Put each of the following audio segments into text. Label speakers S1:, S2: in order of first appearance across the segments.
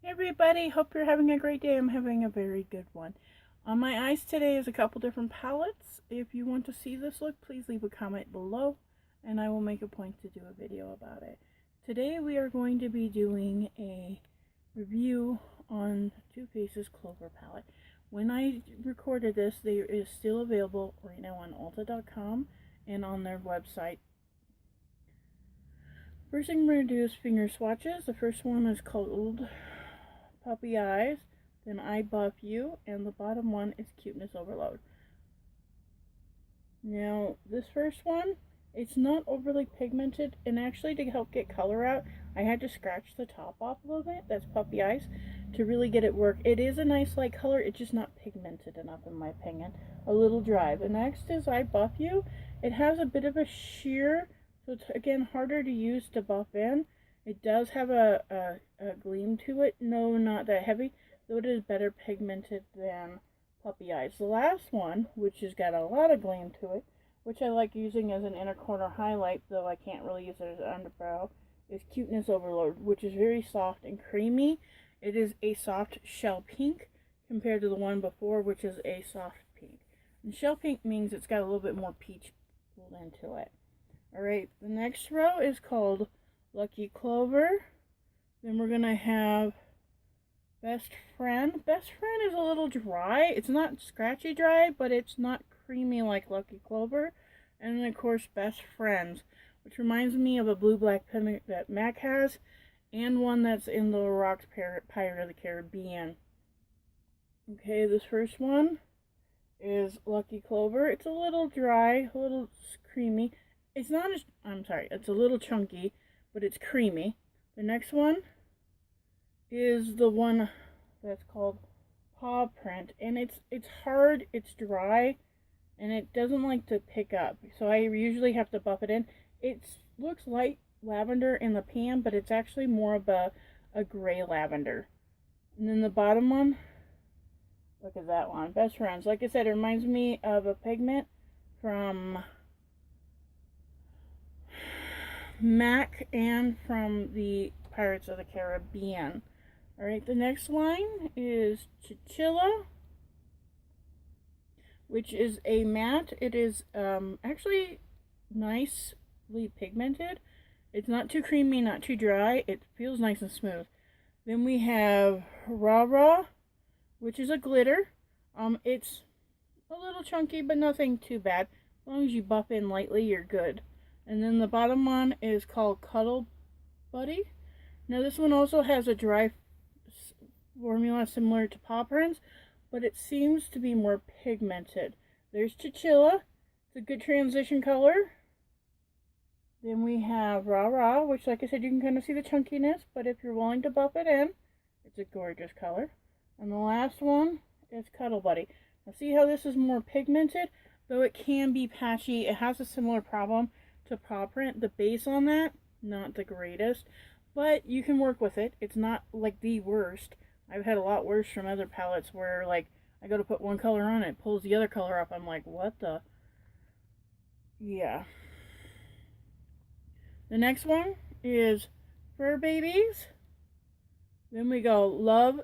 S1: Everybody, hope you're having a great day. I'm having a very good one. On my eyes today is a couple different palettes. If you want to see this look, please leave a comment below and I will make a point to do a video about it. Today we are going to be doing a review on Too Faced's Clover palette. When I recorded this, they is still available right now on Ulta.com and on their website. First thing we're going to do is finger swatches. The first one is called Puppy Eyes, then I Buff You, and the bottom one is Cuteness Overload. Now, this first one, it's not overly pigmented, and actually to help get color out, I had to scratch the top off a little bit, that's Puppy Eyes, to really get it work. It is a nice light color, it's just not pigmented enough in my opinion. A little dry. The next is I Buff You. It has a bit of a sheer, so it's again harder to use to buff in. It does have a gleam to it. No, not that heavy, though it is better pigmented than Puppy Eyes. The last one, which has got a lot of gleam to it, which I like using as an inner corner highlight, though I can't really use it as an underbrow, is Cuteness Overload, which is very soft and creamy. It is a soft shell pink compared to the one before, which is a soft pink. And shell pink means it's got a little bit more peach pulled into it. Alright, the next row is called Lucky Clover. Then we're going to have Best Friend. Best Friend is a little dry. It's not scratchy dry, but it's not creamy like Lucky Clover. And then, of course, Best Friends, which reminds me of a blue-black pen that MAC has, and one that's in the Rocks Pirate of the Caribbean. Okay, this first one is Lucky Clover. It's a little dry, a little creamy. It's not as, it's a little chunky, but it's creamy. The next one is the one that's called Paw Print, and it's hard, it's dry, and it doesn't like to pick up, so I usually have to buff it in. It looks light lavender in the pan, but it's actually more of a gray lavender. And then the bottom one, look at that one, Best Friends. Like I said, it reminds me of a pigment from MAC and from the Pirates of the Caribbean. Alright, the next line is Chinchilla, which is a matte. It is actually nicely pigmented. It's not too creamy, not too dry. It feels nice and smooth. Then we have Rah Rah, which is a glitter. It's a little chunky, but nothing too bad. As long as you buff in lightly, you're good. And then the bottom one is called Cuddle Buddy. Now this one also has a dry formula similar to Paw Prints, but it seems to be more pigmented. There's Chinchilla. It's a good transition color. Then we have Rah Rah, which like I said, you can kind of see the chunkiness, but if you're willing to buff it in, it's a gorgeous color. And the last one is Cuddle Buddy. Now see how this is more pigmented? Though it can be patchy, it has a similar problem to Paw Print. The base on that, not the greatest, but you can work with it. It's not like the worst. I've had a lot worse from other palettes where like I go to put one color on, it pulls the other color up. I'm like, what the? Yeah. The next one is Fur Babies. Then we go Love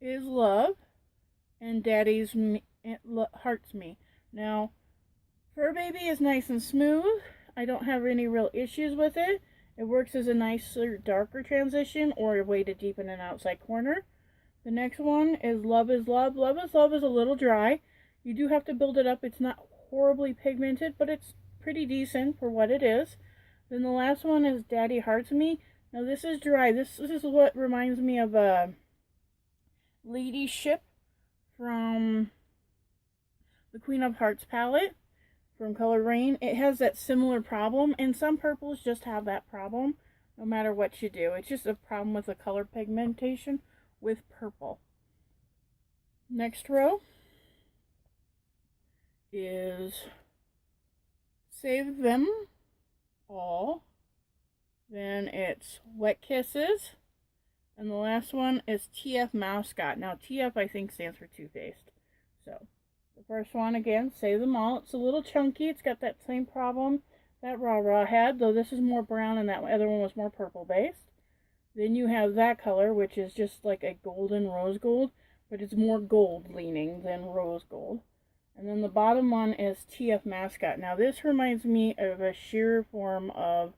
S1: is Love and Daddy's Hearts Me. Now, Fur Baby is nice and smooth. I don't have any real issues with it. It works as a nicer, darker transition or a way to deepen an outside corner. The next one is Love is Love. Love is Love is a little dry. You do have to build it up. It's not horribly pigmented, but it's pretty decent for what it is. Then the last one is Daddy Hearts Me. Now this is dry. This is what reminds me of a Lady Ship from the Queen of Hearts palette from Color Rain. It has that similar problem, and some purples just have that problem no matter what you do. It's just a problem with the color pigmentation with purple. Next row is Save Them All. Then it's Wet Kisses. And the last one is TF Mascot. Now TF I think stands for Too Faced. So the first one again, Save Them All. It's a little chunky. It's got that same problem that Rah Rah had, though this is more brown and that other one was more purple based. Then you have that color, which is just like a golden rose gold, but it's more gold leaning than rose gold. And then the bottom one is TF Mascot. Now this reminds me of a sheer form of,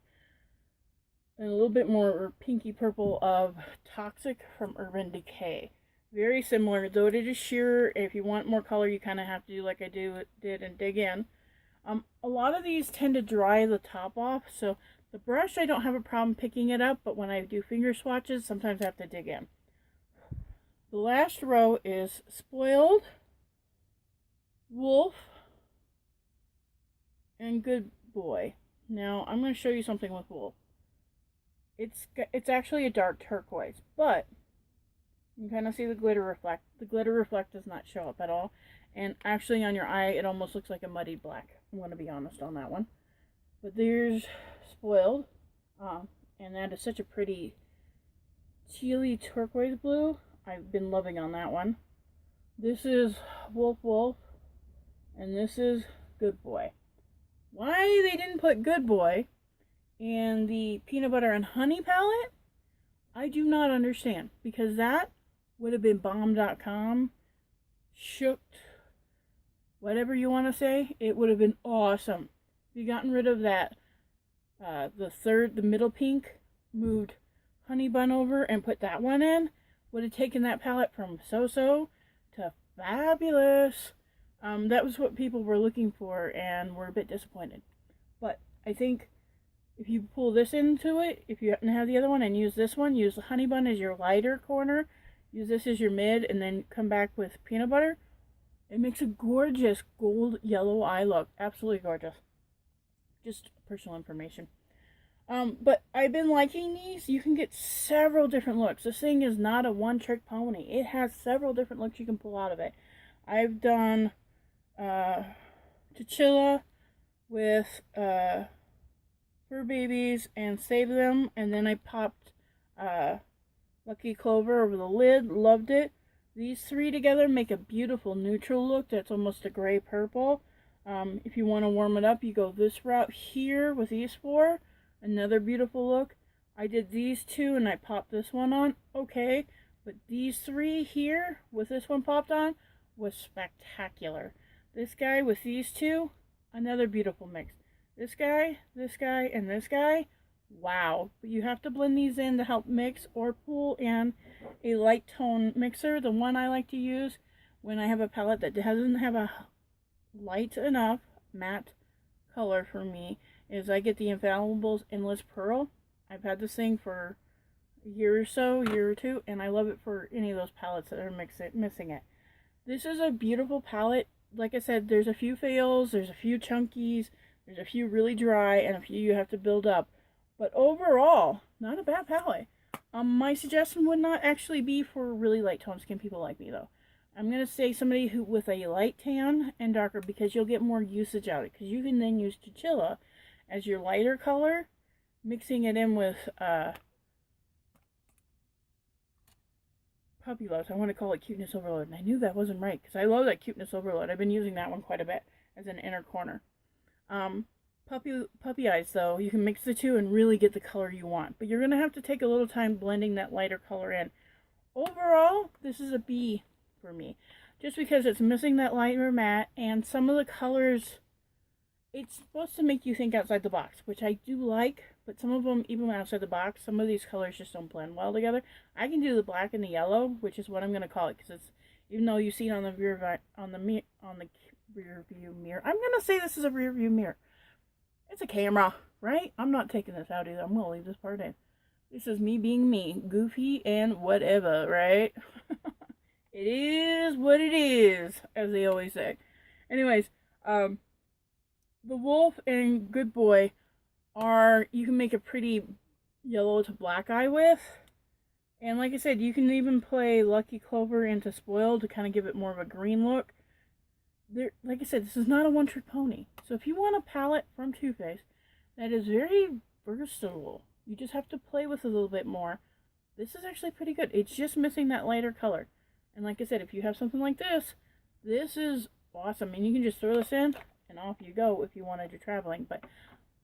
S1: and a little bit more pinky purple of Toxic from Urban Decay. Very similar, though it is sheer. If you want more color, you kind of have to do like I did and dig in. A lot of these tend to dry the top off, so the brush I don't have a problem picking it up, but when I do finger swatches, sometimes I have to dig in. The last row is Spoiled, Wolf, and Good Boy. Now, I'm going to show you something with Wolf. It's actually a dark turquoise, but you can kind of see the glitter reflect. The glitter reflect does not show up at all. And actually on your eye, it almost looks like a muddy black. I'm going to be honest on that one. But there's Spoiled. And that is such a pretty tealy turquoise blue. I've been loving on that one. This is Wolf Wolf. And this is Good Boy. Why they didn't put Good Boy in the peanut butter and honey palette, I do not understand. Because that would have been bomb.com, shooked, whatever you want to say. It would have been awesome. If you gotten rid of that, the middle pink, moved Honey Bun over and put that one in, would have taken that palette from so-so to fabulous. That was what people were looking for and were a bit disappointed. But I think if you pull this into it, if you happen to have the other one and use this one, use the Honey Bun as your lighter corner, use this as your mid, and then come back with peanut butter, it makes a gorgeous gold yellow eye look. Absolutely gorgeous. Just personal information. But I've been liking these. You can get several different looks. This thing is not a one-trick pony. It has several different looks you can pull out of it. I've done Chinchilla with fur babies and saved them, and then I popped Lucky Clover over the lid. Loved it. These three together make a beautiful neutral look that's almost a gray purple. If you want to warm it up, you go this route here with these four. Another beautiful look. I did these two and I popped this one on. Okay, but these three here with this one popped on was spectacular. This guy with these two, another beautiful mix. This guy, and this guy, wow. But you have to blend these in to help mix or pull in a light tone mixer. The one I like to use when I have a palette that doesn't have a light enough matte color for me is I get the Infallibles Endless Pearl. I've had this thing for a year or two, and I love it for any of those palettes that are missing it. This is a beautiful palette. Like I said, there's a few fails, there's a few chunkies, there's a few really dry, and a few you have to build up. But overall, not a bad palette. My suggestion would not actually be for really light tone skin people like me, though. I'm going to say somebody who with a light tan and darker, because you'll get more usage out of it. Because you can then use Chinchilla as your lighter color, mixing it in with Puppy Loves. I want to call it Cuteness Overload, and I knew that wasn't right, because I love that Cuteness Overload. I've been using that one quite a bit as an inner corner. Puppy Eyes, though, you can mix the two and really get the color you want. But you're going to have to take a little time blending that lighter color in. Overall, this is a B for me. Just because it's missing that lighter matte, and some of the colors, it's supposed to make you think outside the box, which I do like, but some of them, even outside the box, some of these colors just don't blend well together. I can do the black and the yellow, which is what I'm going to call it, because it's, even though you see it on the rear view mirror, I'm going to say this is a rear view mirror. It's a camera, right? I'm not taking this out either. I'm going to leave this part in. This is me being me, goofy and whatever, right? It is what it is, as they always say. Anyways, the Wolf and Good Boy are, you can make a pretty yellow to black eye with. And like I said, you can even play Lucky Clover into Spoiled to kind of give it more of a green look. Like I said, this is not a one-trick pony. So if you want a palette from Too Faced that is very versatile, you just have to play with it a little bit more. This is actually pretty good. It's just missing that lighter color. And like I said, if you have something like this, this is awesome. And you can just throw this in and off you go if you wanted to traveling. But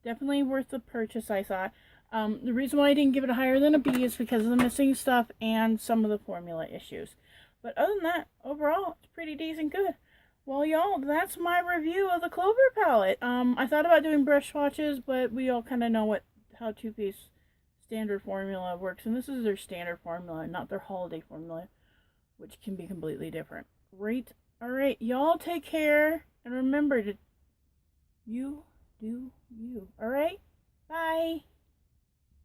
S1: definitely worth the purchase, I thought. The reason why I didn't give it a higher than a B is because of the missing stuff and some of the formula issues. But other than that, overall, it's pretty decent good. Well, y'all, that's my review of the Clover palette. I thought about doing brush swatches, but we all kind of know how Too Faced standard formula works, and this is their standard formula, not their holiday formula, which can be completely different. Right? Alright, y'all take care, and remember to you do you. Alright? Bye!